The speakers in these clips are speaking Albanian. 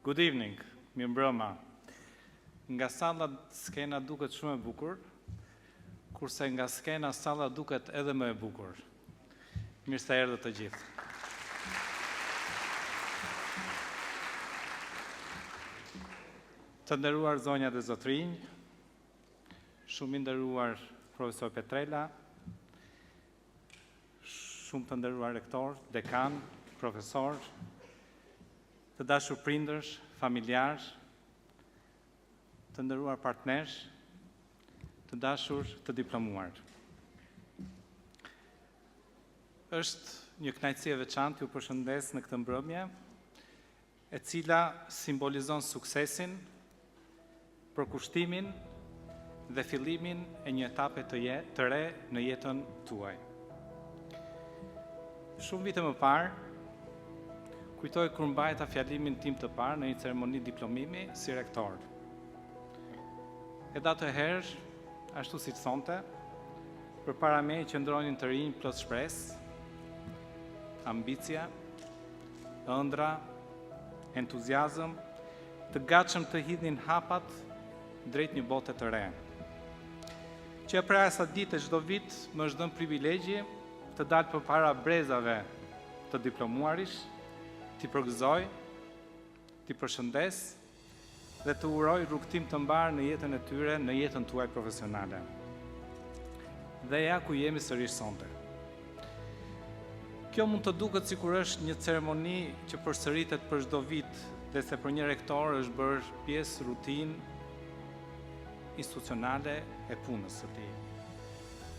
Good evening, mirëmbrëma. Nga salla skena duket shumë e bukur, kurse nga skena salla duket edhe më e bukur. Mirë se erdhët të gjithë. Të nderuar zonja dhe zotrinj, shumë i nderuar profesor Petrela, shumë të nderuar rektor, dekan, profesor, të dashur prindërsh, familjarë, të nderuar partnersh, të dashur të diplomuar. Është një kënaqësi e veçantë ju përshëndes në këtë mbrëmje, e cila simbolizon suksesin, përkushtimin dhe fillimin e një etape të re në jetën tuaj. Shumë vite më parë, kujtoj kur mbajta fjalimin tim të parë në një ceremoni diplomimi si rektor. E datë herë, ashtu si sonte, përpara me qëndronin të rinj plot shpresë, ambicia, ëndra, entuziazëm, të gatshëm të hidhin hapat drejt një bote të re. Që pra sa ditë çdo vit më është dhënë privilegji të dalë përpara brezave të diplomuarish, t'i përgëzoj, t'i përshëndes dhe të uroj rrugtim të mbar në jetën e tyre, në jetën tuaj profesionale. Dhe ja ku jemi sërish sonte. Kjo mund të duket sikur është një ceremoni që përsëritet për çdo vit, dhe se për një rektor është bërë pjesë rutinë institucionale e punës së tij.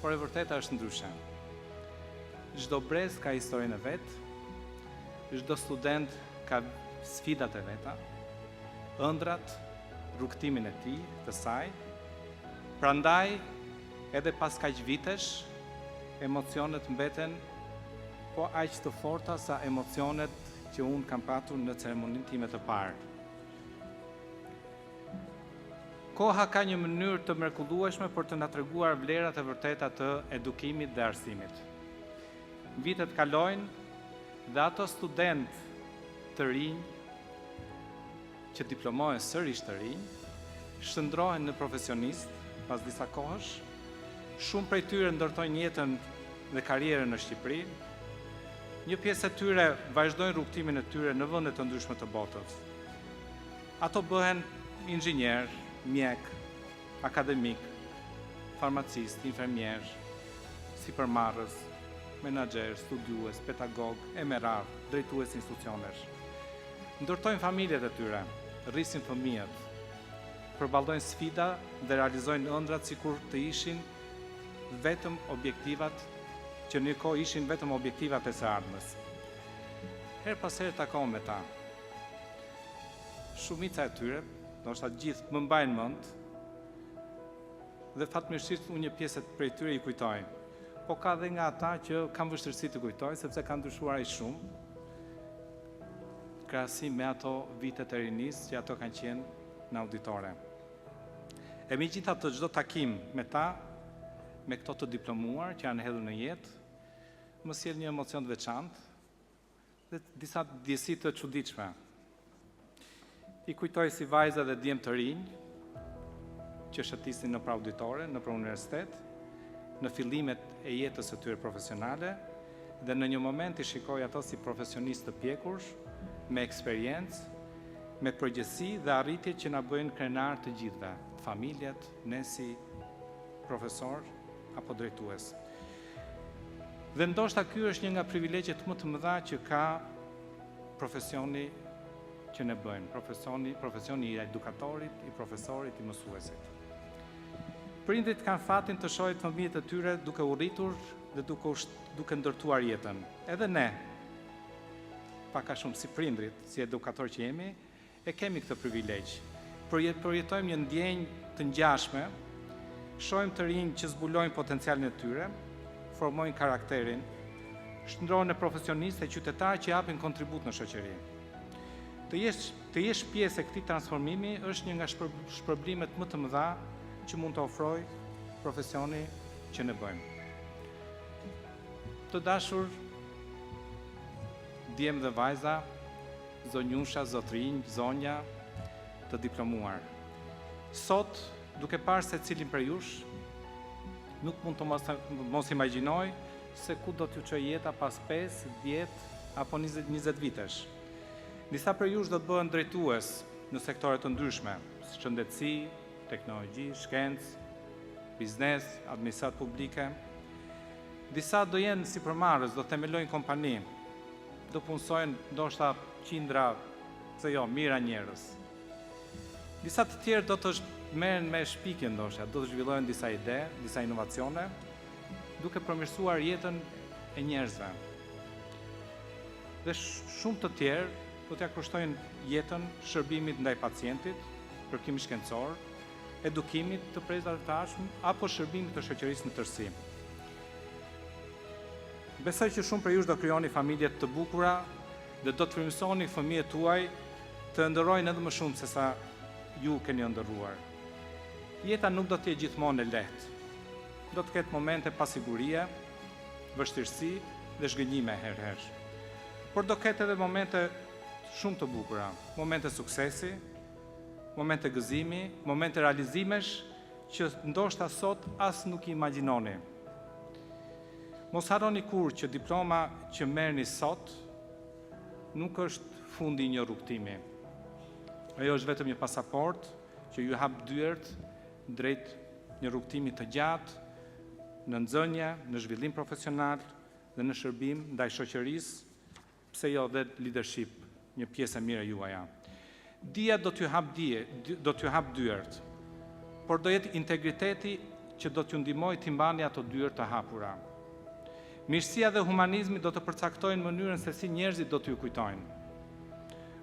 Por e vërteta është ndryshe. Çdo brez ka historinë e vet, çdo student ka sfidat e veta, ëndrat, rrugtimin e tij, të saj. Prandaj, edhe pas kaq vitesh, emocionet mbeten po aq të forta sa emocionet që unë kam patur në ceremoninë time të parë. Koha ka një mënyrë të mrekullueshme për të na treguar vlerat e vërteta të edukimit dhe arsimit. Vitet kalojnë dhe ato student të rinj që diplomohen sërish të rinj, shndrohen në profesionist pas disa kohësh, shumë prej tyre ndërtojnë jetën dhe karrierën në Shqipëri, një pjesë e tyre vazhdojnë rrugtimin e tyre në vende të ndryshme të botës. Ato bëhen inxhinier, mjek, akademik, farmacist, infermier, sipërmarrës, menaxher, studiues, pedagog, emerar, drejtues institucionesh. Ndërtojnë familjet e tyre, rrisin fëmijët, përballojnë sfida dhe realizojnë ëndrat sikur të ishin vetëm objektivat që në një kohë ishin vetëm objektivat e së ardhmës. Her pas here takon me ta. Shumica e tyre, ndoshta gjithë më mbajnë mend, dhe fatmirësisht unë një pjesë prej tyre i kujtoj. Po ka dhe nga ata që kanë vështirësi të kujtojnë, sepse kanë ndryshuar aq shumë, krahasim me ato vitet e rinisë që ato kanë qenë në auditore. E megjithatë çdo takim me ta, me këto të diplomuar që janë hedhur në jetë, më sjell një emocion të veçantë dhe disa ndjesi të çuditshme. I kujtoj si vajza dhe djemë të rinj që shëtisin në auditore, në universitet, në fillimet e jetës së tyre profesionale, dhe në një moment i shikoj ato si profesionistë të pjekursh, me eksperiencë, me përgjegjësi dhe arritje që na bëjnë krenar të gjithëve, familjet, ne si profesor apo drejtues. Dhe ndoshta ky është një nga privilegjet më të mëdha që ka profesioni që ne bëjmë, profesioni i edukatorit, i profesorit, i mësuesit. Prindrit kanë fatin të shohin fëmijët e tyre duke u rritur dhe duke ndërtuar jetën. Edhe ne, pak a shumë si prindrit, si edukator që jemi, e kemi këtë privilegj. Përjetojmë një ndjenjë të ngjashme, shohim të rinj që zbulojnë potencialin e tyre, formojnë karakterin, shndrohen në profesionistë e qytetarë që japin kontribut në shoqëri. Të jesh pjesë e këtij transformimi është një nga shpërblimet më të mëdha që mund të ofroj profesioni që ne bëjmë. Të dashur djemë dhe vajza, zonjusha, zotrinj, zonja të diplomuar. Sot, duke parë se cilin për jush, nuk mund të mos imagjinoj se ku do t'ju çojë jeta pas 5, 10 apo 20 vitesh. Disa për jush do të bëhen drejtues në sektore të ndryshme, si shëndetësi, teknologji, shkencë, biznes, administratë publike. Disa do jenë sipërmarrës, do themelojnë kompani, do punësojnë ndoshta qindra, se jo, mira njerëz. Disa të tjerë do të merren me shpikje ndoshta, do të zhvillojnë disa ide, disa inovacione, duke përmirësuar jetën e njerëzve. Dhe shumë të tjerë do t'ja kushtojnë jetën shërbimit ndaj pacientit, kërkimit shkencor, edukimit të prezave të ardhshme apo shërbimit të shoqërisë në tërësi. Besoj që shumë për jush do krijoni familje të bukura dhe do të frymësoni fëmijët tuaj të ndërrojnë edhe më shumë se sa ju keni ndërruar. Jeta nuk do të jetë gjithmonë e lehtë. Do të ketë momente pasigurie, vështirësi dhe zhgënjime herëherë. Por do ketë edhe momente shumë të bukura, momente suksesi, momente gëzimi, momente realizimesh që ndoshta sot as nuk i imagjinoni. Mos harroni kur që diploma që merrni sot nuk është fundi i një rrugtimi. Ajo është vetëm një pasaport që ju hap dyert drejt një rrugtimi të gjatë në nxënje, në zhvillim profesional dhe në shërbim ndaj shoqërisë, pse jo dhe leadership, një pjesë e mirë e juaja. Dija do t'ju hap dyert, por do jetë integriteti që do t'ju ndihmojë t'i mbani ato dyert të hapura. Mirësia dhe humanizmi do të përcaktojnë mënyrën se si njerëzit do t'ju kujtojnë.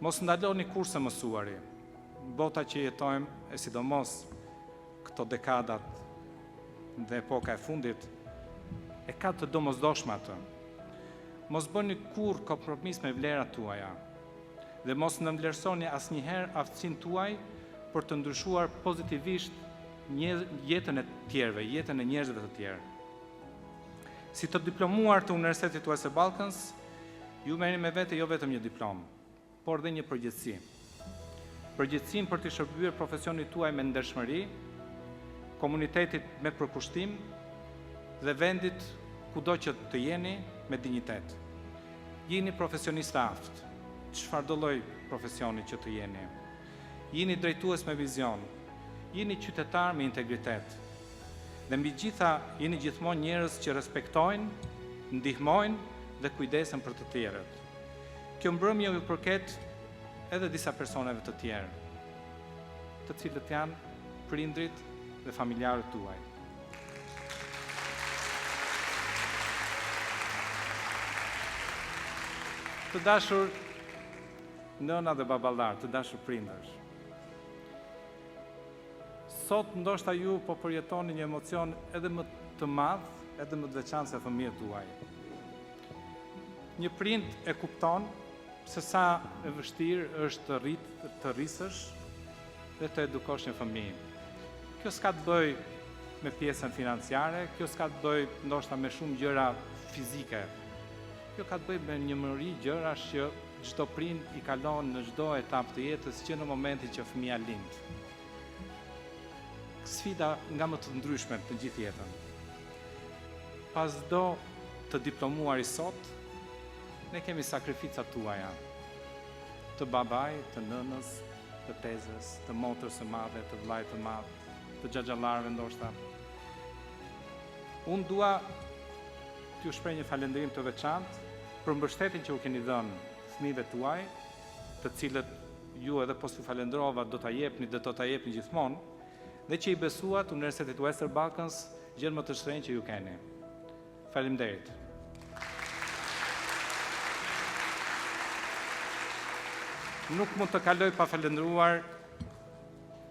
Mos ndaloni kurse mësuari. Bota që jetojmë, e sidomos këto dekadat dhe epoka e fundit, e ka të domosdoshme atë. Mos bëni kurrë kompromis me vlerat tuaja dhe mos nënvlerësoni asnjëherë aftësinë tuaj për të ndryshuar pozitivisht jetën e tjerëve, jetën e njerëzve të tjerë. Si të diplomuar të Universitetit Western Balkans, ju merrni me vete jo vetëm një diplomë, por dhe një përgjegjësi. Përgjegjësinë për të shërbyer profesionit tuaj me ndershmëri, komunitetit me përkushtim dhe vendit kudo që të jeni me dinjitet. Jeni profesionist aftë, çfarë do lloj profesioni që të jeni. Jeni drejtues me vizion, jeni qytetar me integritet. Dhe mbi gjitha jeni gjithmonë njerëz që respektojnë, ndihmojnë dhe kujdesen për të tjerët. Kjo mbrëmje ju përket edhe disa personave të tjerë, të cilët janë prindrit dhe familjarët tuaj. Të dashur nëna dhe baballar, të dashur prindësh. Sot ndoshta ju po përjetoni një emocion edhe më të madh, edhe më të veçantë se fëmijët tuaj. Një prind e kupton se sa e vështirë është të rrisësh dhe të edukosh një fëmijë. Kjo s'ka të bëj me pjesën financiare, kjo s'ka të bëj ndoshta me shumë gjëra fizike. Kjo ka të bëj me një mëri gjërash që çdo prind i kalon në çdo etapë të jetës që në momentin që fëmia lind. Sfida nga më të ndryshmet të gjithë jetën. Pas do të diplomuari sot, ne kemi sakrificat tuaja. Të babaj, të nënës, të tezës, të motrës së madhe, të vllajt të madh, të xhaxhallarëve ndoshta. Unë dua t'ju shpreh një falënderim të veçantë për mbështetjen që u keni dhënë fëmijëve tuaj, të cilët ju edhe po s'ju falendrova do ta jepni dhe do ta jepni gjithmonë, dhe që i besuat Universitetit Western Balkans gjën më të shtrenjtë që ju keni. Faleminderit. Nuk mund të kaloj pa falendruar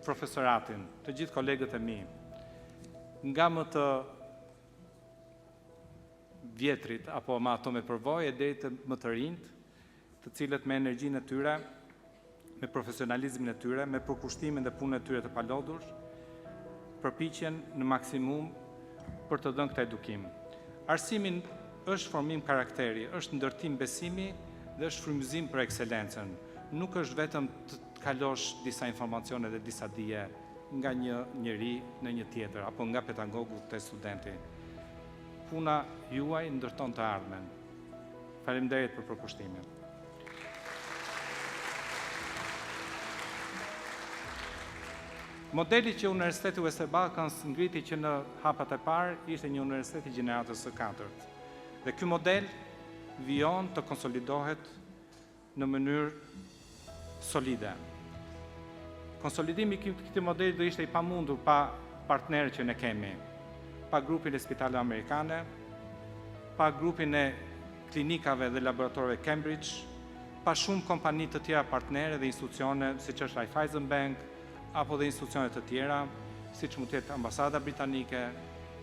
profesoratin, të gjithë kolegët e mi, nga më të vjetrit apo ma ato me përvojë deri te më të rinjt, të cilët me energjinë e tyre, me profesionalizmin e tyre, me përkushtimin dhe punën e tyre të palodhur, përpiqen në maksimum për të dhënë këtë edukim. Arsimin është formim karakteri, është ndërtim besimi dhe është frymëzim për ekselencën. nuk është vetëm të kalosh disa informacione dhe disa dije nga një njeri në një tjetër, apo nga pedagogu te studenti. Puna juaj ndërton të ardhmen. Faleminderit për përkushtimin. Modeli që Universiteti Western Balkans ngriti që në hapat e parë ishte një universitet i gjeneratës së 4. Dhe ky model vijon të konsolidohet në mënyrë solide. Konsolidimi i këtij modeli do ishte i pamundur pa partnerët që ne kemi, pa grupin e spitaleve amerikane, pa grupin e klinikave dhe laboratorëve Cambridge, pa shumë kompani të tjera partnere dhe institucione, siç është Raiffeisen Bank, apo dhe institucione të tjera, siç mund të jetë ambasada britanike,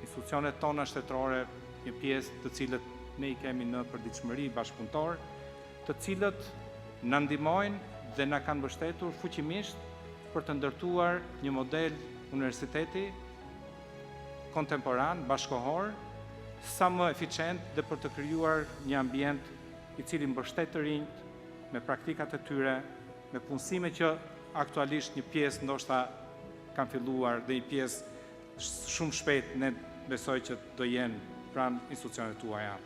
institucionet tona shtetërore, një pjesë të cilët ne i kemi në përditshmëri bashkëpunëtor, të cilët na ndihmojnë dhe na kanë mbështetur fuqimisht për të ndërtuar një model universiteti kontemporan, bashkohor, sa më eficient dhe për të krijuar një ambient i cili mbështet të rinjt me praktikat e tyre, me punësime që aktualisht një pjesë ndoshta kanë filluar dhe një pjesë shumë shpejt ne besoj që do jenë pranë institucioneve tuaja.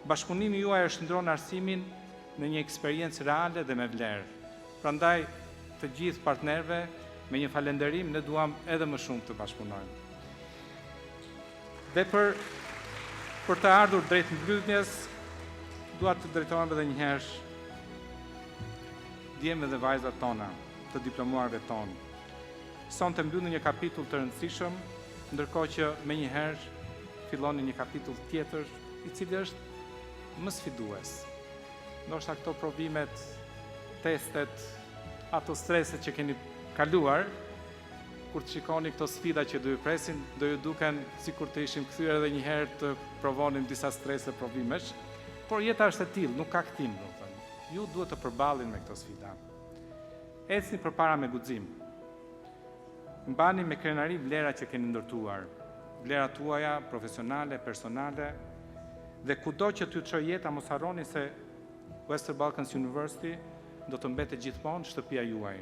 Bashkëpunimi juaj e shndron arsimin në një eksperiencë reale dhe me vlerë. Prandaj të gjithë partnerëve me një falënderim ne duam edhe më shumë të bashkëpunojmë. Dhe për të ardhur drejt mbylljes, dua të drejtohem edhe një herë djemve dhe vajzat tona, të diplomuarve tonë. Sonte mbyllni një kapitull të rëndësishëm, ndërkohë që menjëherë filloni një kapitull tjetër, i cili është më sfidues. Ndoshta këto provimet, testet, ato streset që keni kaluar, kur të shikoni këto sfida që do ju presin, do ju duken sikur të ishim kthyer edhe një herë të provonim disa strese provimesh, por jeta është e tillë, nuk ka kthim, domethënë. Ju duhet të përballeni me këto sfida. Ecni përpara me guxim. Mbani me krenari vlera që keni ndërtuar, vlerat tuaja profesionale, personale, dhe kudo që t'ju çojë jeta mos harroni se Western Balkans University do të mbetet gjithmonë shtëpia juaj.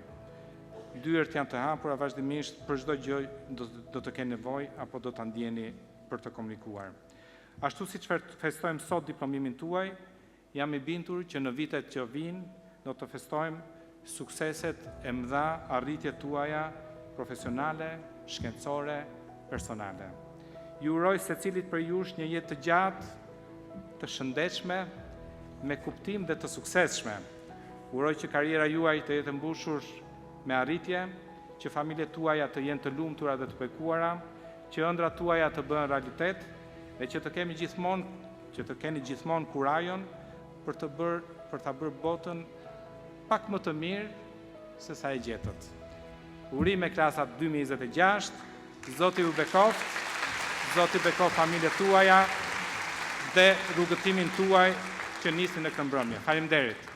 Dyert janë të hapura vazhdimisht për çdo gjë do të keni nevojë apo do ta ndjeni për të komunikuar. Ashtu siç festojmë sot diplomimin tuaj, jam i bindur që në vitet që vijnë do të festojmë sukseset e mëdha, arritjet tuaja profesionale, shkencore, personale. Ju uroj secilit për jush një jetë të gjatë, të shëndetshme, me kuptim dhe të suksesshme. Uroj që karriera juaj të jetë mbushur me arritje, që familjet tuaja të jenë të lumtura dhe të bekuara, që ëndrat tuaja të bëhen realitet dhe që të keni gjithmonë kurajon për ta bërë botën pak më të mirë se sa e gjetët. Urime klasat 2026, Zoti ju bekoft, Zoti bekoft familjet tuaja dhe rrugëtimin tuaj që nisin në këmbrëmje. Faleminderit.